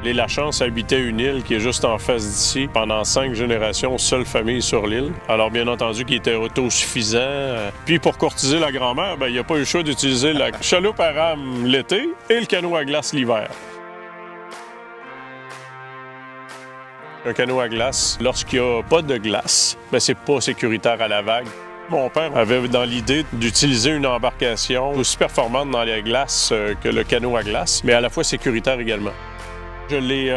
Les Lachance habitaient une île qui est juste en face d'ici. Pendant 5 générations, seule famille sur l'île. Alors, bien entendu, qui était autosuffisant. Puis, pour courtiser la grand-mère, il n'y a pas eu le choix d'utiliser la chaloupe à rame l'été et le canot à glace l'hiver. Un canot à glace, lorsqu'il n'y a pas de glace, c'est pas sécuritaire à la vague. Mon père avait dans l'idée d'utiliser une embarcation aussi performante dans les glaces que le canot à glace, mais à la fois sécuritaire également. Je l'ai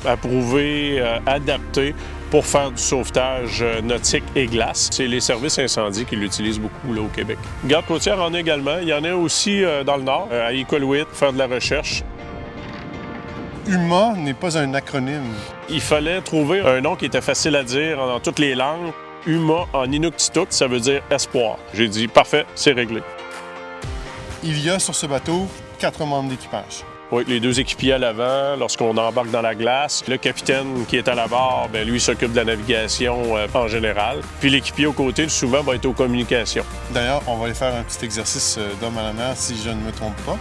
approuvé, adapté pour faire du sauvetage nautique et glace. C'est les services incendies qui l'utilisent beaucoup là, au Québec. Garde côtière en a également. Il y en a aussi dans le nord, à Iqaluit, pour faire de la recherche. UMA n'est pas un acronyme. Il fallait trouver un nom qui était facile à dire dans toutes les langues. UMA en Inuktitut, ça veut dire espoir. J'ai dit, parfait, c'est réglé. Il y a sur ce bateau 4 membres d'équipage. Oui, les 2 équipiers à l'avant, lorsqu'on embarque dans la glace. Le capitaine qui est à la barre, lui s'occupe de la navigation en général. Puis l'équipier aux côtés, souvent, va être aux communications. D'ailleurs, on va aller faire un petit exercice d'homme à la mer, si je ne me trompe pas.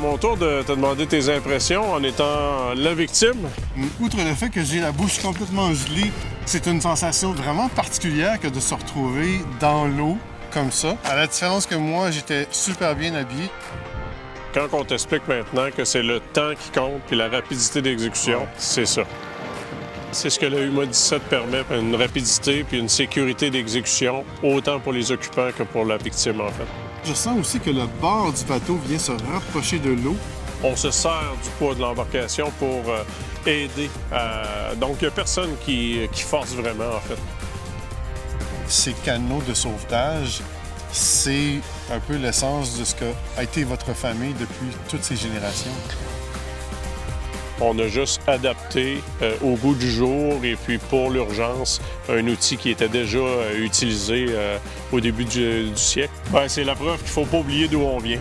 Mon tour de te demander tes impressions en étant la victime. Outre le fait que j'ai la bouche complètement gelée, c'est une sensation vraiment particulière que de se retrouver dans l'eau comme ça. À la différence que moi, j'étais super bien habillé. Quand on t'explique maintenant que c'est le temps qui compte et la rapidité d'exécution, c'est ça. C'est ce que le UMA 17 permet, une rapidité puis une sécurité d'exécution, autant pour les occupants que pour la victime, en fait. Je sens aussi que le bord du bateau vient se rapprocher de l'eau. On se sert du poids de l'embarcation pour aider. Donc, il n'y a personne qui force vraiment, en fait. Ces canots de sauvetage, c'est un peu l'essence de ce qu'a été votre famille depuis toutes ces générations. On a juste adapté au goût du jour et puis pour l'urgence, un outil qui était déjà utilisé au début du siècle. C'est la preuve qu'il ne faut pas oublier d'où on vient.